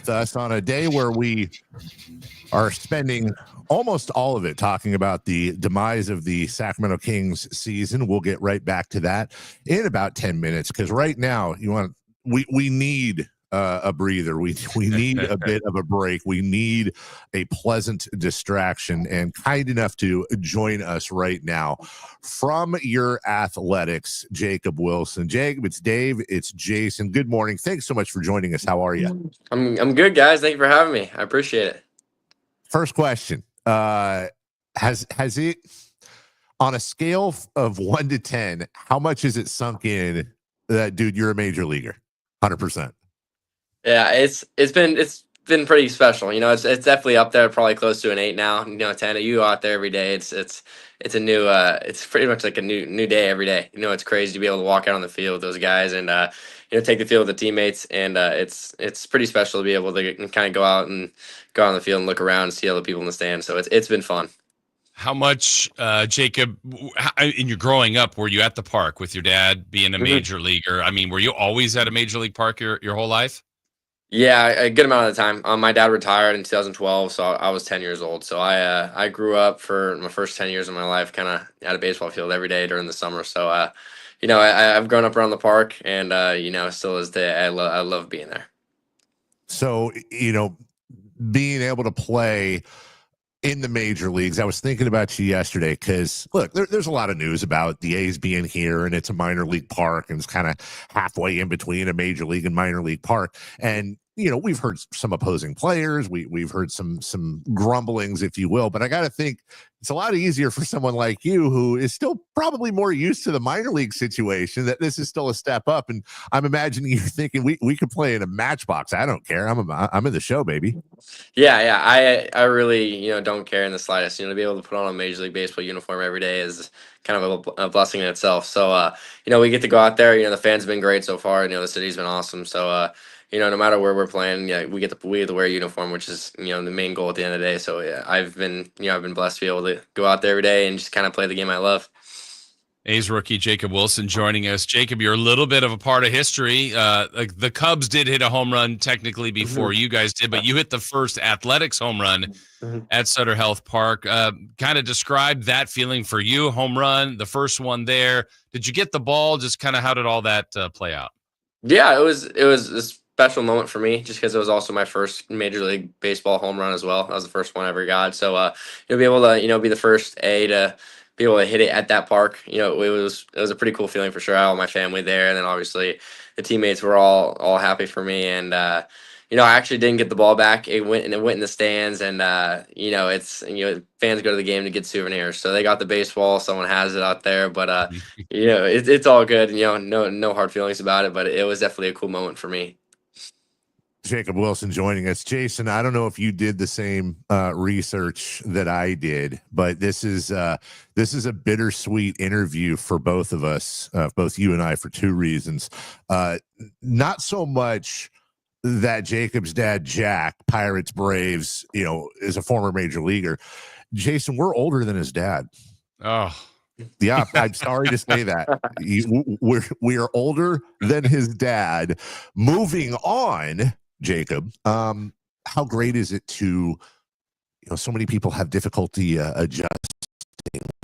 with us on a day where we are spending almost all of it talking about the demise of the Sacramento Kings season. We'll get right back to that in about 10 minutes because right now we need a breather. We need a bit of a break. We need a pleasant distraction, and kind enough to join us right now from your Athletics, Jacob Wilson. Jacob, it's Dave, it's Jason. Good morning. Thanks so much for joining us. How are you? I'm good, guys. Thank you for having me. I appreciate it. First question. Has it, on a scale of 1 to 10, how much has it sunk in that, dude, you're a major leaguer? 100%. Yeah, it's been pretty special. It's definitely up there, probably close to an 8 now. 10. You go out there every day. It's a new it's pretty much like a new day every day. It's crazy to be able to walk out on the field with those guys and take the field with the teammates, and it's pretty special to be able to kind of go out on the field and look around and see other people in the stands. So it's been fun. How much, Jacob, in your growing up, were you at the park with your dad being a major leaguer? I mean, were you always at a major league park your whole life? Yeah, a good amount of the time. My dad retired in 2012, so I was 10 years old. So I grew up for my first 10 years of my life kind of at a baseball field every day during the summer. So, I've grown up around the park, and, still is I love being there. So, being able to play in the major leagues, I was thinking about you yesterday because, look, there's a lot of news about the A's being here, and it's a minor league park, and it's kind of halfway in between a major league and minor league park. And we've heard some opposing players. We've heard some grumblings, if you will. But I got to think it's a lot easier for someone like you, who is still probably more used to the minor league situation, that this is still a step up. And I'm imagining you're thinking we could play in a matchbox. I don't care. I'm in the show, baby. Yeah. I really don't care in the slightest. To be able to put on a Major League Baseball uniform every day is kind of a blessing in itself. So we get to go out there. The fans have been great so far. The city's been awesome. So no matter where we're playing, we get to wear a uniform, which is the main goal at the end of the day. So yeah, I've been blessed to be able to go out there every day and just kind of play the game I love. A's rookie Jacob Wilson joining us. Jacob, you're a little bit of a part of history. Like the Cubs did hit a home run technically before you guys did, but you hit the first Athletics home run at Sutter Health Park. Kind of describe that feeling for you, home run, the first one there. Did you get the ball? Just kind of how did all that play out? Yeah, it was a special moment for me, just because it was also my first Major League Baseball home run as well. That was the first one I ever got. So be able to be the first A to be able to hit it at that park. It was a pretty cool feeling for sure. I had all my family there, and then obviously the teammates were all happy for me. And I actually didn't get the ball back. It went in the stands, and it's fans go to the game to get souvenirs, so they got the baseball. Someone has it out there, but it's all good. No hard feelings about it, but it was definitely a cool moment for me. Jacob Wilson joining us. Jason, I don't know if you did the same research that I did, but this is a bittersweet interview for both of us, both you and I, for two reasons. Not so much that Jacob's dad, Jack, Pirates, Braves, is a former major leaguer. Jason, we're older than his dad. Oh. Yeah, I'm sorry to say that. We are older than his dad. Moving on, Jacob, how great is it to, so many people have difficulty adjusting,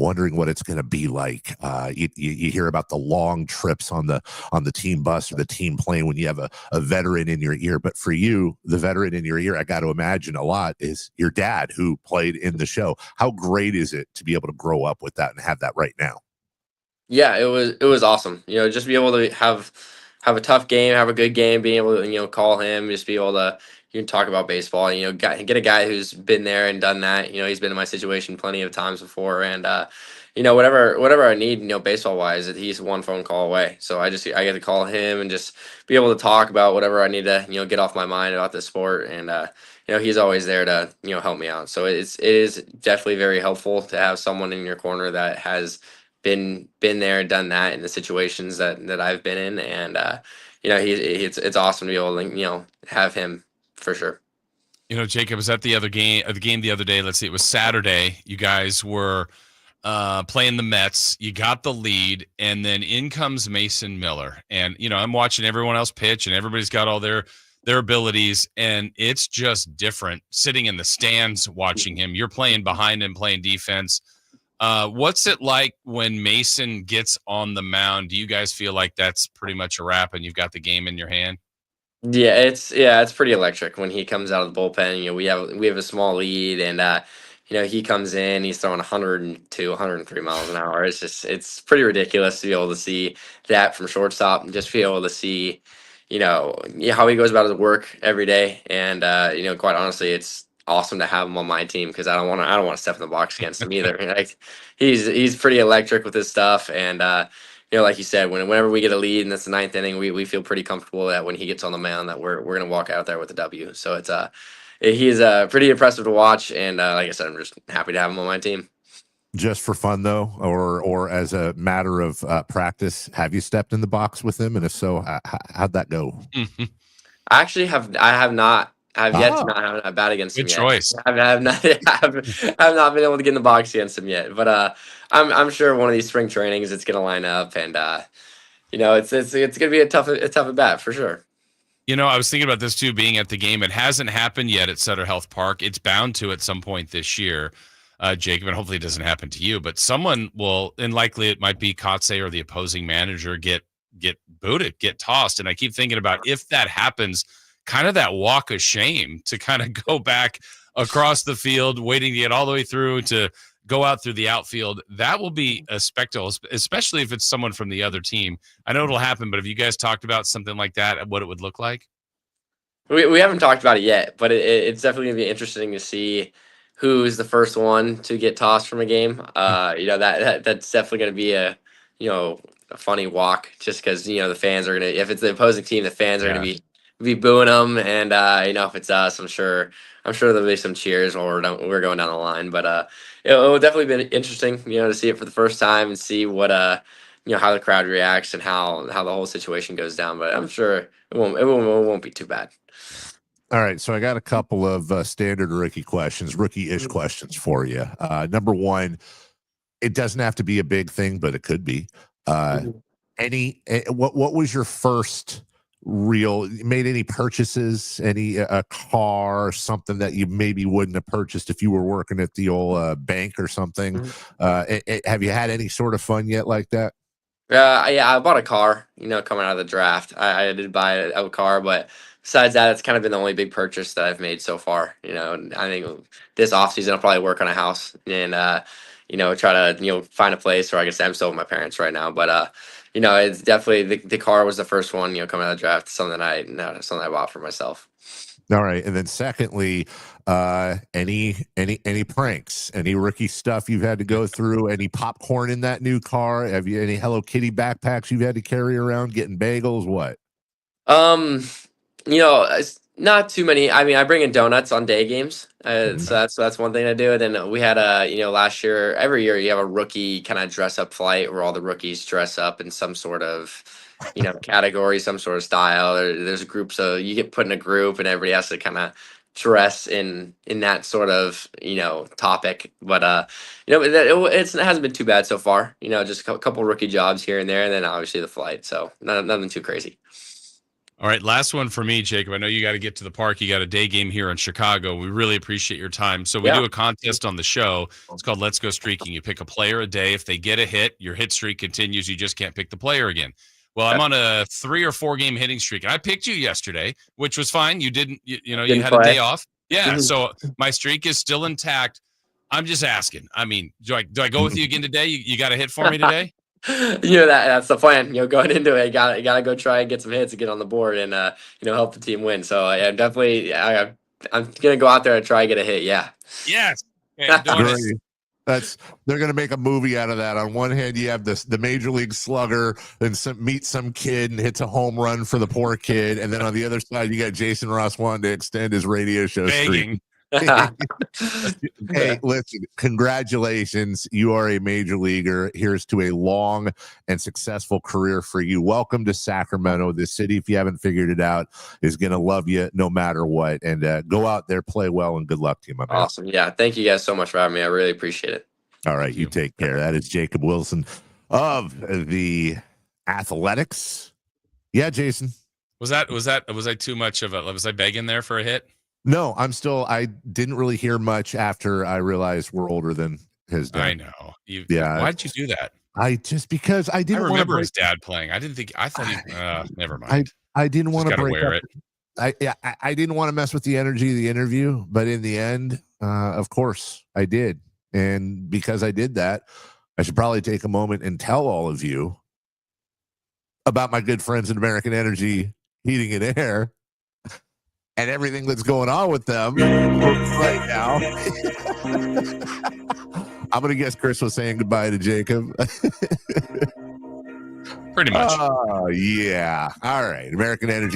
wondering what it's going to be like. You hear about the long trips on the team bus or the team plane when you have a veteran in your ear. But for you, the veteran in your ear, I got to imagine a lot, is your dad, who played in the show. How great is it to be able to grow up with that and have that right now? Yeah, it was awesome. Just be able to have a tough game, have a good game, being able to call him, just be able to talk about baseball. Get a guy who's been there and done that. He's been in my situation plenty of times before, and whatever I need, baseball wise, he's one phone call away. So I get to call him and just be able to talk about whatever I need to get off my mind about the sport, and he's always there to help me out. So it is definitely very helpful to have someone in your corner that has been there and done that in the situations that I've been in, and it's awesome to be able to have him for sure. Jacob was at the game the other day. Let's see, it was Saturday. You guys were playing the Mets. You got the lead, and then in comes Mason Miller. And I'm watching everyone else pitch, and everybody's got all their their abilities, and it's just different sitting in the stands watching him. You're playing behind him, playing defense. What's it like when Mason gets on the mound? Do you guys feel like that's pretty much a wrap and you've got the game in your hand? Yeah, it's pretty electric when he comes out of the bullpen. We have a small lead, and he comes in, he's throwing 102, 103 miles an hour. It's pretty ridiculous to be able to see that from shortstop, and just be able to see, how he goes about his work every day. And quite honestly, it's awesome to have him on my team because I don't want to step in the box against him either. Like, he's pretty electric with his stuff, and like you said, whenever we get a lead and it's the ninth inning, we feel pretty comfortable that when he gets on the mound that we're gonna walk out there with a W. So he's pretty impressive to watch, and like I said, I'm just happy to have him on my team. Just for fun though, or as a matter of practice, have you stepped in the box with him? And if so, how'd that go? I have yet to not have a bat against him Good yet. choice. I have not I have not been able to get in the box against him yet, but I'm sure one of these spring trainings it's gonna line up, and it's gonna be a tough at bat for sure. I was thinking about this too, being at the game. It hasn't happened yet at Sutter Health Park. It's bound to at some point this year, Jacob, and hopefully it doesn't happen to you, but someone will, and likely it might be Kotze or the opposing manager, get booted, get tossed. And I keep thinking about, if that happens, kind of that walk of shame to kind of go back across the field, waiting to get all the way through to go out through the outfield. That will be a spectacle, especially if it's someone from the other team. I know it'll happen, but have you guys talked about something like that, what it would look like? We haven't talked about it yet, but it's definitely gonna be interesting to see who's the first one to get tossed from a game. That's definitely gonna be a funny walk, just because the fans are gonna, if it's the opposing team, the fans are gonna be booing them, and if it's us, I'm sure there'll be some cheers while we're going down the line. But it will definitely be interesting, to see it for the first time and see what how the crowd reacts and how the whole situation goes down. But I'm sure it won't be too bad. All right, so I got a couple of standard rookie-ish questions for you. Number one, it doesn't have to be a big thing, but it could be. What was your first made any purchases, a car or something that you maybe wouldn't have purchased if you were working at the old bank or something? Have you had any sort of fun yet like that? Yeah, I bought a car, coming out of the draft. I did buy a car, but besides that, it's kind of been the only big purchase that I've made so far. I think this offseason I'll probably work on a house and, try to, find a place, or I guess I'm still with my parents right now. But, it's definitely the car was the first one, coming out of the draft, something I bought for myself. All right. And then secondly, any pranks, any rookie stuff you've had to go through, any popcorn in that new car? Have you any Hello Kitty backpacks you've had to carry around, getting bagels? What? It's not too many. I mean, I bring in donuts on day games. So that's one thing I do. And then we had last year, every year you have a rookie kind of dress up flight where all the rookies dress up in some sort of category, some sort of style. There's groups, so you get put in a group and everybody has to kind of dress in that sort of topic. But it hasn't been too bad so far. Just a couple rookie jobs here and there, and then obviously the flight. So nothing too crazy. All right, last one for me, Jacob. I know you got to get to the park. You got a day game here in Chicago. We really appreciate your time. So we do a contest on the show. It's called Let's Go Streaking. You pick a player a day. If they get a hit, your hit streak continues. You just can't pick the player again. Well, I'm on a 3 or 4 game hitting streak, and I picked you yesterday, which was fine. You didn't, you had a day off. Yeah, so my streak is still intact. I'm just asking. I mean, do I go with you again today? You got a hit for me today? That's the plan. Going into it, gotta go try and get some hits and get on the board and help the team win. So I'm gonna go out there and try and get a hit. Yeah. Yes. They're gonna make a movie out of that. On one hand, you have the major league slugger and meet some kid and hits a home run for the poor kid, and then on the other side, you got Jason Ross wanting to extend his radio show streak. Hey, listen, congratulations. You are a major leaguer. Here's to a long and successful career for you. Welcome to Sacramento. This city, if you haven't figured it out, is going to love you no matter what. And go out there, play well, and good luck to you, my man. Awesome. Yeah. Thank you guys so much for having me. I really appreciate it. All right. You take care. That is Jacob Wilson of the Athletics. Yeah, Jason. Was I too much of a, was I begging there for a hit? No, I didn't really hear much after I realized we're older than his dad. I know. Yeah. Why'd you do that? Because I I didn't want to remember break. his dad playing. I thought he, never mind. I didn't Just want to gotta break wear up. it. I didn't want to mess with the energy of the interview, but in the end, of course, I did. And because I did that, I should probably take a moment and tell all of you about my good friends at American Energy Heating and Air and everything that's going on with them right now. I'm going to guess Chris was saying goodbye to Jacob. Pretty much. Oh, yeah. All right. American Energy